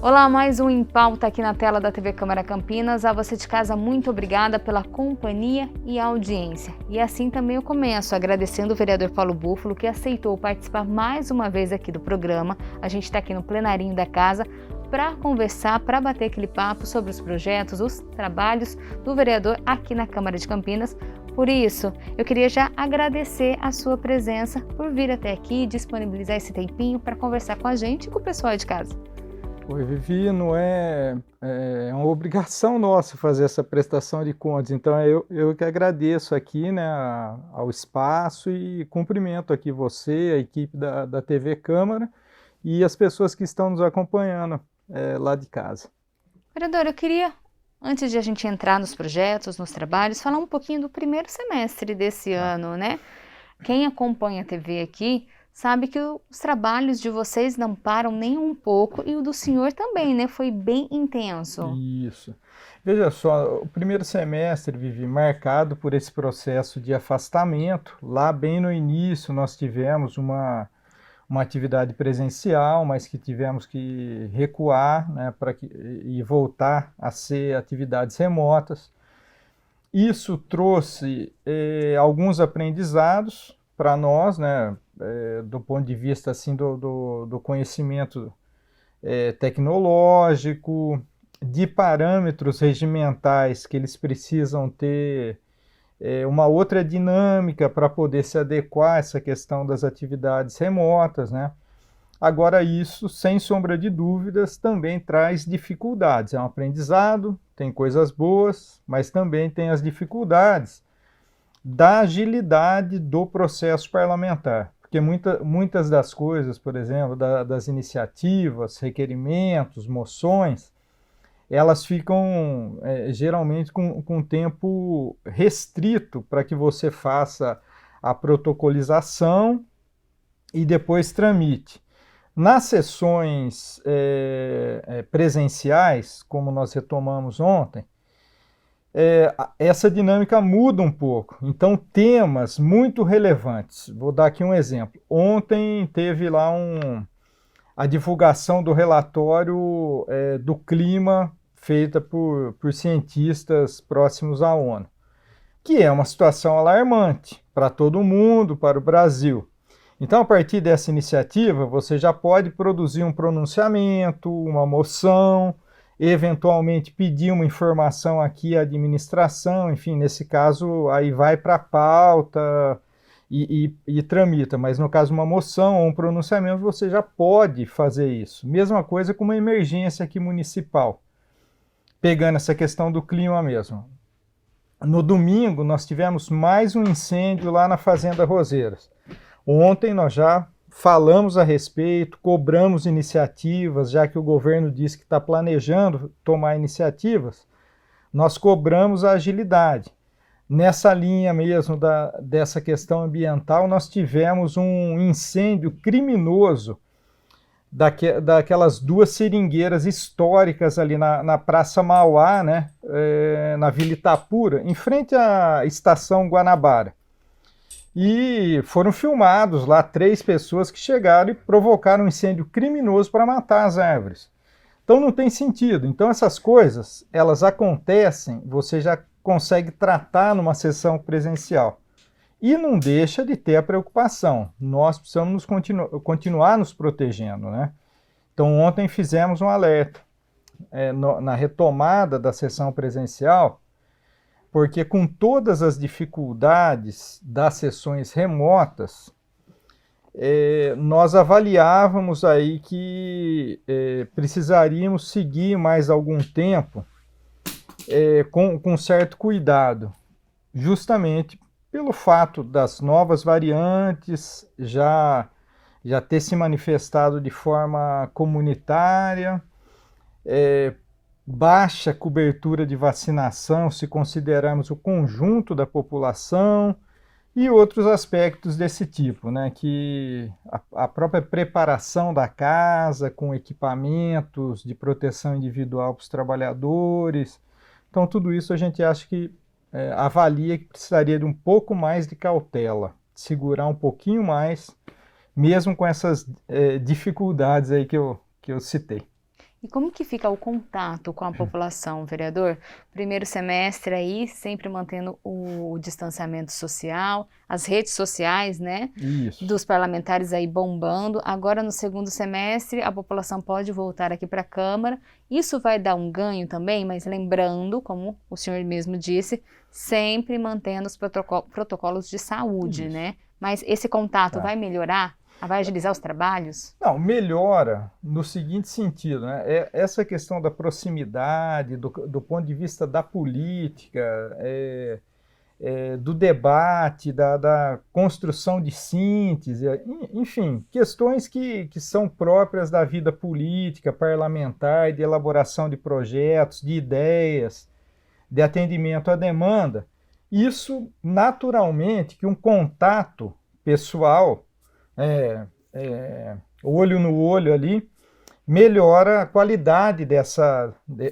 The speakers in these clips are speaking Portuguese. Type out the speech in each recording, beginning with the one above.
Olá, mais um Em Pauta aqui na tela da TV Câmara Campinas. A você de casa, muito obrigada pela companhia e audiência. E assim também eu começo agradecendo o vereador Paulo Búfalo, que aceitou participar mais uma vez aqui do programa. A gente está aqui no plenarinho da casa para conversar, para bater aquele papo sobre os projetos, os trabalhos do vereador aqui na Câmara de Campinas. Por isso, eu queria já agradecer a sua presença por vir até aqui e disponibilizar esse tempinho para conversar com a gente e com o pessoal de casa. Oi, Vivi, não é uma obrigação nossa fazer essa prestação de contas, então eu que agradeço aqui, né, ao espaço e cumprimento aqui você, a equipe da TV Câmara e as pessoas que estão nos acompanhando lá de casa. Vereador, eu queria, antes de a gente entrar nos projetos, nos trabalhos, falar um pouquinho do primeiro semestre desse ano, né? Quem acompanha a TV aqui sabe que os trabalhos de vocês não param nem um pouco e o do senhor também, né? Foi bem intenso. Isso. Veja só, o primeiro semestre, Vivi, marcado por esse processo de afastamento. Lá bem no início nós tivemos uma atividade presencial, mas que tivemos que recuar, né, e voltar a ser atividades remotas. Isso trouxe alguns aprendizados para nós, né, do ponto de vista assim, do conhecimento tecnológico, de parâmetros regimentais que eles precisam ter uma outra dinâmica para poder se adequar a essa questão das atividades remotas, né? Agora isso, sem sombra de dúvidas, também traz dificuldades. É um aprendizado, tem coisas boas, mas também tem as dificuldades da agilidade do processo parlamentar. Porque muitas das coisas, por exemplo, das iniciativas, requerimentos, moções, elas ficam geralmente com tempo restrito para que você faça a protocolização e depois tramite. Nas sessões presenciais, como nós retomamos ontem, essa dinâmica muda um pouco. Então, temas muito relevantes. Vou dar aqui um exemplo. Ontem teve lá a divulgação do relatório do clima feita por cientistas próximos à ONU, que é uma situação alarmante para todo mundo, para o Brasil. Então, a partir dessa iniciativa, você já pode produzir um pronunciamento, uma moção, eventualmente pedir uma informação aqui à administração, enfim, nesse caso, aí vai para a pauta e tramita, mas no caso uma moção ou um pronunciamento, você já pode fazer isso. Mesma coisa com uma emergência aqui municipal, pegando essa questão do clima mesmo. No domingo, nós tivemos mais um incêndio lá na Fazenda Roseiras. Ontem nós já falamos a respeito, cobramos iniciativas, já que o governo disse que está planejando tomar iniciativas, nós cobramos a agilidade. Nessa linha mesmo dessa questão ambiental, nós tivemos um incêndio criminoso daquelas duas seringueiras históricas ali na Praça Mauá, né, na Vila Itapura, em frente à Estação Guanabara. E foram filmados lá 3 pessoas que chegaram e provocaram um incêndio criminoso para matar as árvores. Então não tem sentido. Então essas coisas, elas acontecem, você já consegue tratar numa sessão presencial. E não deixa de ter a preocupação. Nós precisamos continuar nos protegendo, né? Então ontem fizemos um alerta na retomada da sessão presencial, porque com todas as dificuldades das sessões remotas, nós avaliávamos aí que precisaríamos seguir mais algum tempo com certo cuidado, justamente pelo fato das novas variantes já ter se manifestado de forma comunitária, baixa cobertura de vacinação, se considerarmos o conjunto da população, e outros aspectos desse tipo, né, que a própria preparação da casa com equipamentos de proteção individual para os trabalhadores. Então tudo isso a gente acha que avalia que precisaria de um pouco mais de cautela, segurar um pouquinho mais, mesmo com essas dificuldades aí que eu citei. E E como que fica o contato com a população, vereador? Primeiro semestre aí, sempre mantendo o distanciamento social, as redes sociais, né? Isso. Dos parlamentares aí bombando. Agora no segundo semestre, a população pode voltar aqui para a Câmara. Isso vai dar um ganho também, mas lembrando, como o senhor mesmo disse, sempre mantendo os protocolos de saúde, Isso. né? Mas esse contato Tá. vai melhorar? Vai agilizar os trabalhos? Não, melhora no seguinte sentido, né? Essa questão da proximidade, do ponto de vista da política, do debate, da construção de síntese, enfim, questões que são próprias da vida política, parlamentar, de elaboração de projetos, de ideias, de atendimento à demanda. Isso, naturalmente, que um contato pessoal, olho no olho ali, melhora a qualidade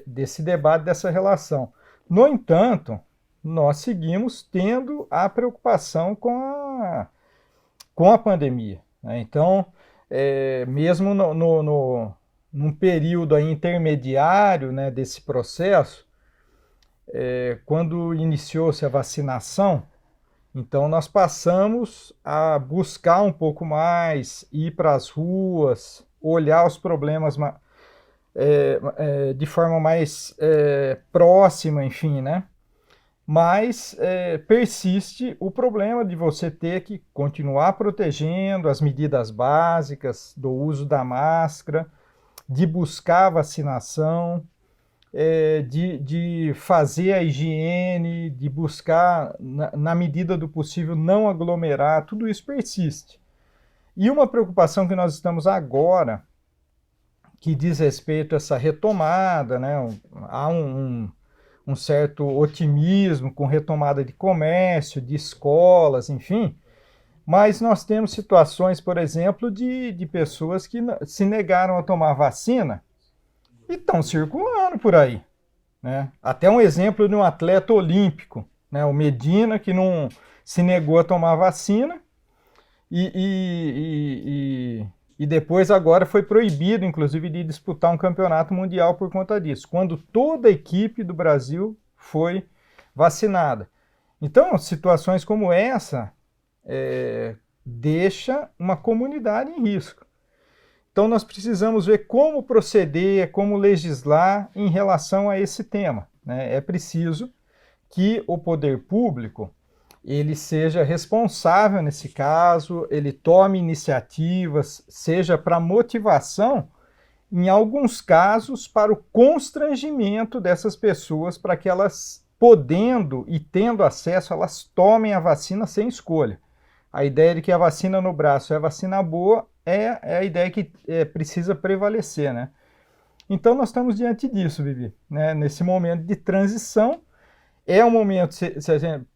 desse debate, dessa relação. No entanto, nós seguimos tendo a preocupação com a pandemia, né? Então, mesmo num período aí intermediário, né, desse processo, quando iniciou-se a vacinação, então nós passamos a buscar um pouco mais, ir para as ruas, olhar os problemas de forma mais próxima, enfim, né? Mas persiste o problema de você ter que continuar protegendo as medidas básicas do uso da máscara, de buscar a vacinação, de fazer a higiene, de buscar, na medida do possível, não aglomerar, tudo isso persiste. E uma preocupação que nós estamos agora, que diz respeito a essa retomada, né? Há um certo otimismo com retomada de comércio, de escolas, enfim, mas nós temos situações, por exemplo, de pessoas que se negaram a tomar vacina e estão circulando por aí, né? Até um exemplo de um atleta olímpico, né? O Medina, que não se negou a tomar vacina e depois agora foi proibido, inclusive, de disputar um campeonato mundial por conta disso, quando toda a equipe do Brasil foi vacinada. Então, situações como essa deixa uma comunidade em risco. Então, nós precisamos ver como proceder, como legislar em relação a esse tema, né? É preciso que o poder público ele seja responsável nesse caso, ele tome iniciativas, seja para motivação, em alguns casos, para o constrangimento dessas pessoas, para que elas, podendo e tendo acesso, elas tomem a vacina sem escolha. A ideia de que a vacina no braço é a vacina boa é a ideia que precisa prevalecer, né? Então nós estamos diante disso, Vivi, né? Nesse momento de transição, é um momento,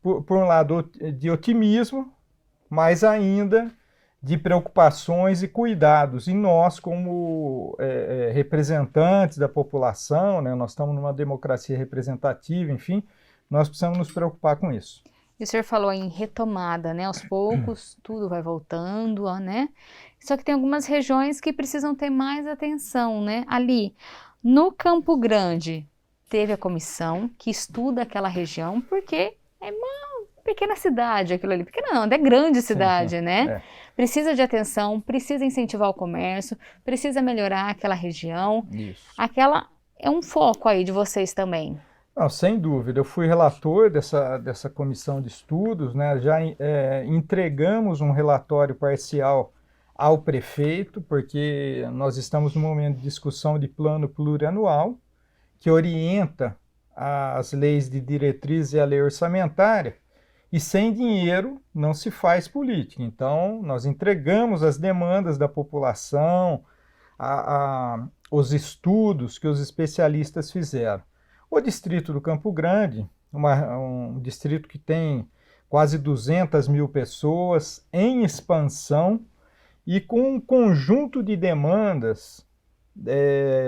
por um lado, de otimismo, mas ainda de preocupações e cuidados. E nós, como representantes da população, né, nós estamos numa democracia representativa, enfim, nós precisamos nos preocupar com isso. E o senhor falou em retomada, né? Aos poucos, tudo vai voltando, né? Só que tem algumas regiões que precisam ter mais atenção, né? Ali, no Campo Grande, teve a comissão que estuda aquela região, porque é uma pequena cidade aquilo ali. Pequena não, é grande cidade, sim. Né? Precisa de atenção, precisa incentivar o comércio, precisa melhorar aquela região. Isso. Aquela é um foco aí de vocês também. Não, sem dúvida, eu fui relator dessa comissão de estudos, né? Já entregamos um relatório parcial ao prefeito, porque nós estamos no momento de discussão de plano plurianual, que orienta as leis de diretriz e a lei orçamentária, e sem dinheiro não se faz política. Então, nós entregamos as demandas da população, os estudos que os especialistas fizeram. O distrito do Campo Grande, um distrito que tem quase 200 mil pessoas, em expansão e com um conjunto de demandas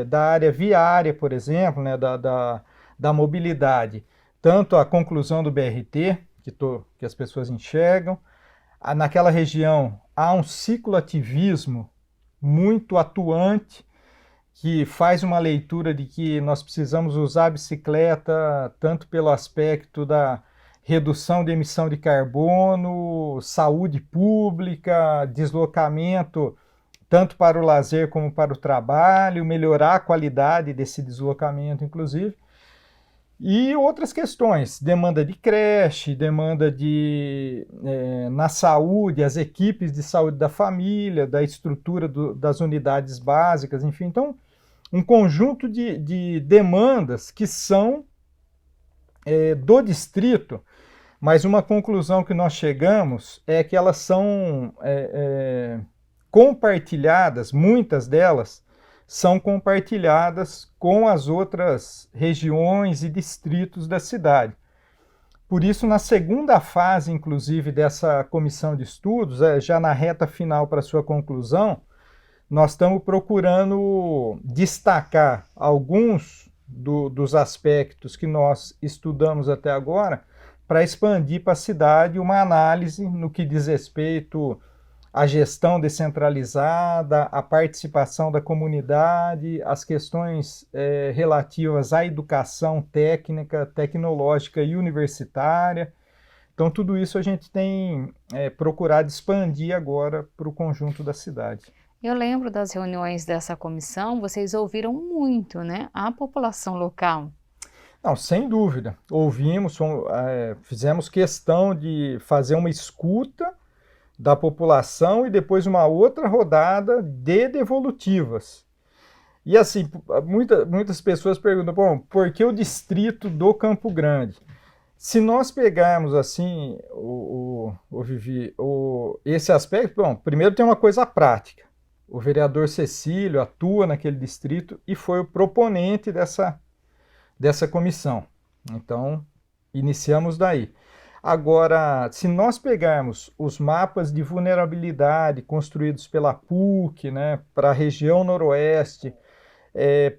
da área viária, por exemplo, né, da mobilidade, tanto a conclusão do BRT, que as pessoas enxergam, naquela região há um cicloativismo muito atuante, que faz uma leitura de que nós precisamos usar a bicicleta tanto pelo aspecto da redução de emissão de carbono, saúde pública, deslocamento tanto para o lazer como para o trabalho, melhorar a qualidade desse deslocamento, inclusive. E outras questões, demanda de creche, demanda na saúde, as equipes de saúde da família, da estrutura das unidades básicas, enfim. Então, um conjunto de demandas que são do distrito, mas uma conclusão que nós chegamos é que elas são compartilhadas, muitas delas, são compartilhadas com as outras regiões e distritos da cidade. Por isso, na segunda fase, inclusive, dessa comissão de estudos, já na reta final para sua conclusão, nós estamos procurando destacar alguns dos aspectos que nós estudamos até agora para expandir para a cidade uma análise no que diz respeito a gestão descentralizada, a participação da comunidade, as questões relativas à educação técnica, tecnológica e universitária. Então, tudo isso a gente tem procurado expandir agora para o conjunto da cidade. Eu lembro das reuniões dessa comissão, vocês ouviram muito, né, a população local. Não, sem dúvida. Ouvimos, fizemos questão de fazer uma escuta da população e depois uma outra rodada de devolutivas. E assim, muitas pessoas perguntam, bom, por que o distrito do Campo Grande? Se nós pegarmos assim, Vivi, esse aspecto, bom, primeiro tem uma coisa prática. O vereador Cecílio atua naquele distrito e foi o proponente dessa comissão. Então, iniciamos daí. Agora, se nós pegarmos os mapas de vulnerabilidade construídos pela PUC, né, para a região noroeste,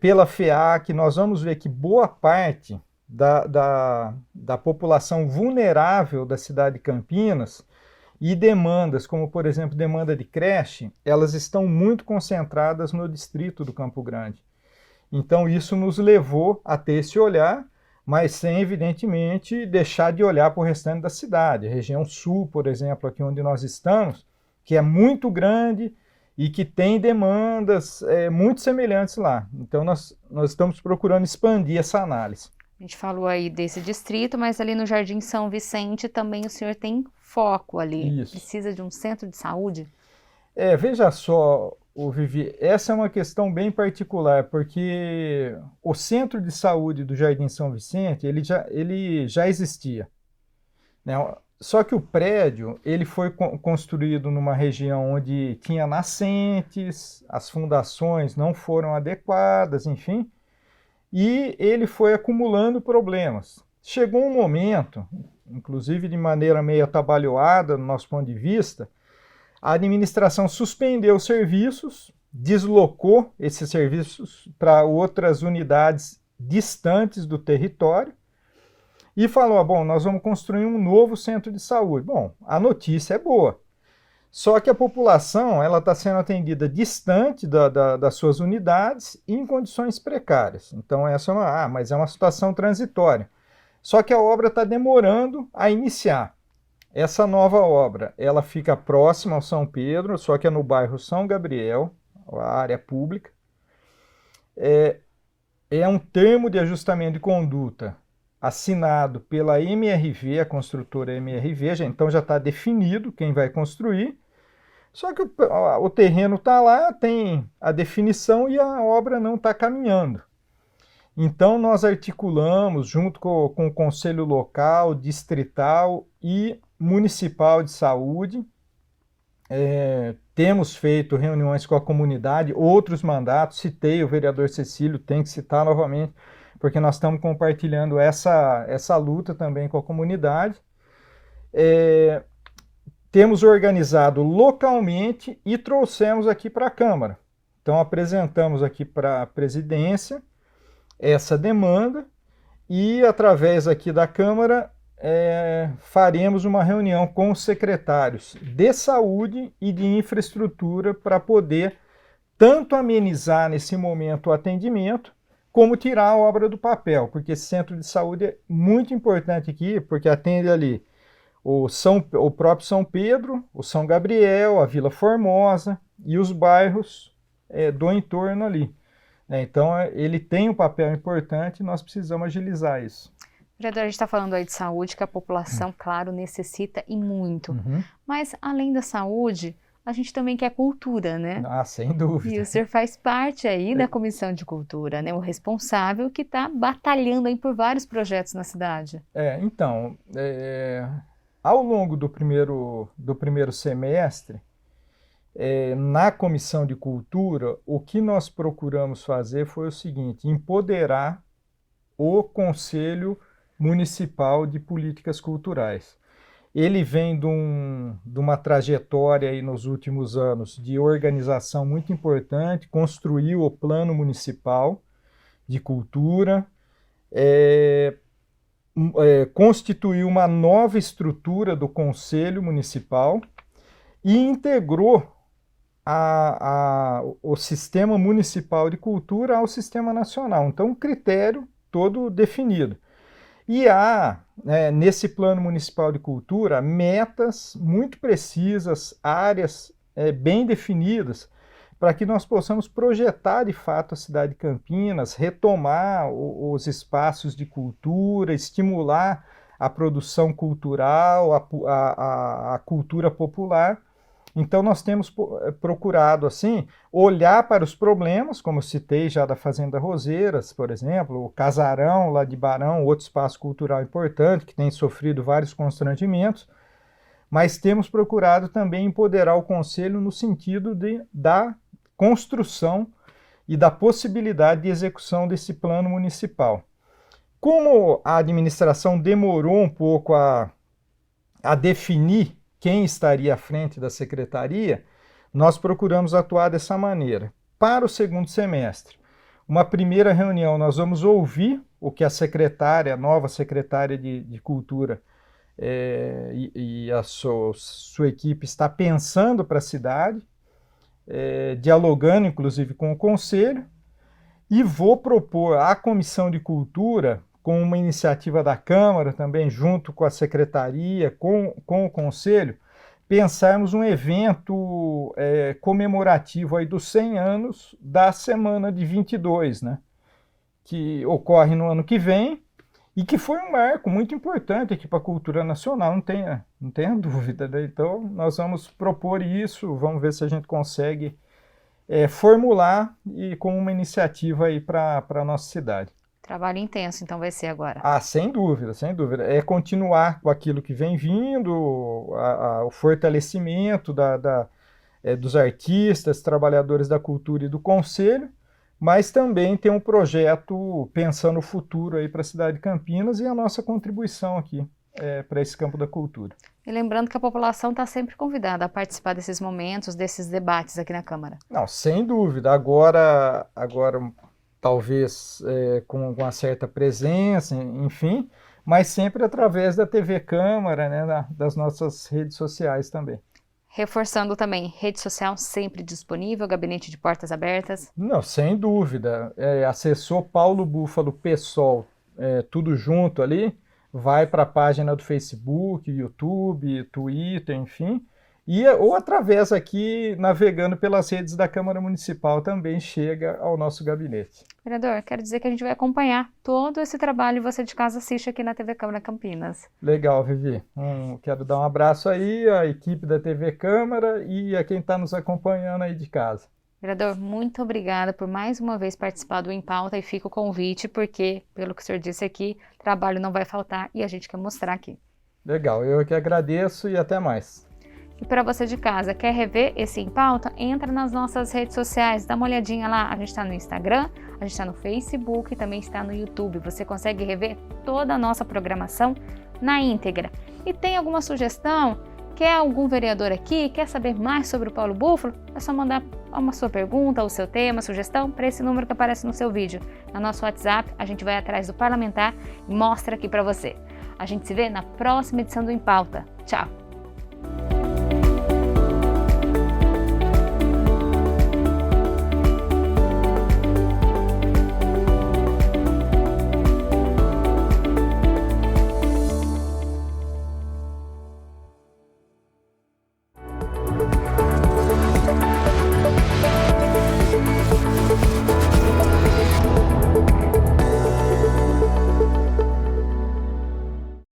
pela FEAC, nós vamos ver que boa parte da população vulnerável da cidade de Campinas e demandas, como por exemplo demanda de creche, elas estão muito concentradas no distrito do Campo Grande. Então isso nos levou a ter esse olhar, mas sem, evidentemente, deixar de olhar para o restante da cidade. A região sul, por exemplo, aqui onde nós estamos, que é muito grande e que tem demandas muito semelhantes lá. Então, nós estamos procurando expandir essa análise. A gente falou aí desse distrito, mas ali no Jardim São Vicente também o senhor tem foco ali. Isso. Precisa de um centro de saúde? Veja só, Vivi, essa é uma questão bem particular, porque o centro de saúde do Jardim São Vicente, ele já existia, né? Só que o prédio, ele foi construído numa região onde tinha nascentes, as fundações não foram adequadas, enfim, e ele foi acumulando problemas. Chegou um momento, inclusive de maneira meio atabalhoada, do nosso ponto de vista, a administração suspendeu os serviços, deslocou esses serviços para outras unidades distantes do território e falou, bom, nós vamos construir um novo centro de saúde. Bom, a notícia é boa, só que a população está sendo atendida distante das suas unidades e em condições precárias. Então essa mas é uma situação transitória. Só que a obra está demorando a iniciar. Essa nova obra, ela fica próxima ao São Pedro, só que é no bairro São Gabriel, a área pública. É um termo de ajustamento de conduta assinado pela MRV, a construtora MRV, então já está definido quem vai construir, só que o terreno está lá, tem a definição e a obra não está caminhando. Então nós articulamos junto com o Conselho Local, Distrital e Municipal de Saúde, temos feito reuniões com a comunidade, outros mandatos, citei o vereador Cecílio, tem que citar novamente, porque nós estamos compartilhando essa luta também com a comunidade. Temos organizado localmente e trouxemos aqui para a Câmara. Então apresentamos aqui para a presidência essa demanda e através aqui da Câmara faremos uma reunião com os secretários de saúde e de infraestrutura para poder tanto amenizar nesse momento o atendimento, como tirar a obra do papel, porque esse centro de saúde é muito importante aqui, porque atende ali o próprio São Pedro, o São Gabriel, a Vila Formosa e os bairros do entorno ali. Então, ele tem um papel importante e nós precisamos agilizar isso. Vereador, a gente está falando aí de saúde, que a população, claro, necessita e muito. Mas, além da saúde, a gente também quer cultura, né? Ah, sem dúvida. E o senhor faz parte aí da Comissão de Cultura, né? O responsável que está batalhando aí por vários projetos na cidade. Então, ao longo do primeiro semestre, na Comissão de Cultura, o que nós procuramos fazer foi o seguinte: empoderar o Conselho Municipal de Políticas Culturais. Ele vem de uma trajetória aí nos últimos anos de organização muito importante, construiu o Plano Municipal de Cultura, constituiu uma nova estrutura do Conselho Municipal e integrou o Sistema Municipal de Cultura ao Sistema Nacional. Então, um critério todo definido. E há, nesse Plano Municipal de Cultura, metas muito precisas, áreas bem definidas, para que nós possamos projetar de fato a cidade de Campinas, retomar os espaços de cultura, estimular a produção cultural, a cultura popular. Então, nós temos procurado, assim, olhar para os problemas, como eu citei já da Fazenda Roseiras, por exemplo, o Casarão lá de Barão, outro espaço cultural importante, que tem sofrido vários constrangimentos, mas temos procurado também empoderar o Conselho no sentido da construção e da possibilidade de execução desse plano municipal. Como a administração demorou um pouco a definir quem estaria à frente da secretaria, nós procuramos atuar dessa maneira. Para o segundo semestre, uma primeira reunião, nós vamos ouvir o que a nova secretária de Cultura e a sua equipe está pensando para a cidade, dialogando inclusive com o Conselho, e vou propor à Comissão de Cultura, com uma iniciativa da Câmara também, junto com a Secretaria, com o Conselho, pensarmos um evento comemorativo aí dos 100 anos da Semana de 22, né? Que ocorre no ano que vem e que foi um marco muito importante aqui para a cultura nacional, não tenha dúvida, né? Então, nós vamos propor isso, vamos ver se a gente consegue formular e com uma iniciativa aí para a nossa cidade. Trabalho intenso, então, vai ser agora. Ah, sem dúvida, sem dúvida. É continuar com aquilo que vem vindo, o fortalecimento dos artistas, trabalhadores da cultura e do Conselho, mas também tem um projeto pensando o futuro aí para a cidade de Campinas e a nossa contribuição aqui para esse campo da cultura. E lembrando que a população está sempre convidada a participar desses momentos, desses debates aqui na Câmara. Não, sem dúvida. Agora talvez com uma certa presença, enfim, mas sempre através da TV Câmara, né, das nossas redes sociais também. Reforçando também, rede social sempre disponível, gabinete de portas abertas? Não, sem dúvida. Acessou Paulo Búfalo PSOL, tudo junto ali, vai para a página do Facebook, YouTube, Twitter, enfim, ou através aqui, navegando pelas redes da Câmara Municipal, também chega ao nosso gabinete. Vereador, quero dizer que a gente vai acompanhar todo esse trabalho e você de casa assiste aqui na TV Câmara Campinas. Legal, Vivi. Quero dar um abraço aí à equipe da TV Câmara e a quem está nos acompanhando aí de casa. Vereador, muito obrigada por mais uma vez participar do Em Pauta e fica o convite, porque, pelo que o senhor disse aqui, trabalho não vai faltar e a gente quer mostrar aqui. Legal, eu que agradeço e até mais. E para você de casa, quer rever esse Em Pauta? Entra nas nossas redes sociais, dá uma olhadinha lá. A gente está no Instagram, a gente está no Facebook e também está no YouTube. Você consegue rever toda a nossa programação na íntegra. E tem alguma sugestão? Quer algum vereador aqui? Quer saber mais sobre o Paulo Búfalo? É só mandar uma sua pergunta, o seu tema, sugestão para esse número que aparece no seu vídeo. No nosso WhatsApp, a gente vai atrás do parlamentar e mostra aqui para você. A gente se vê na próxima edição do Em Pauta. Tchau!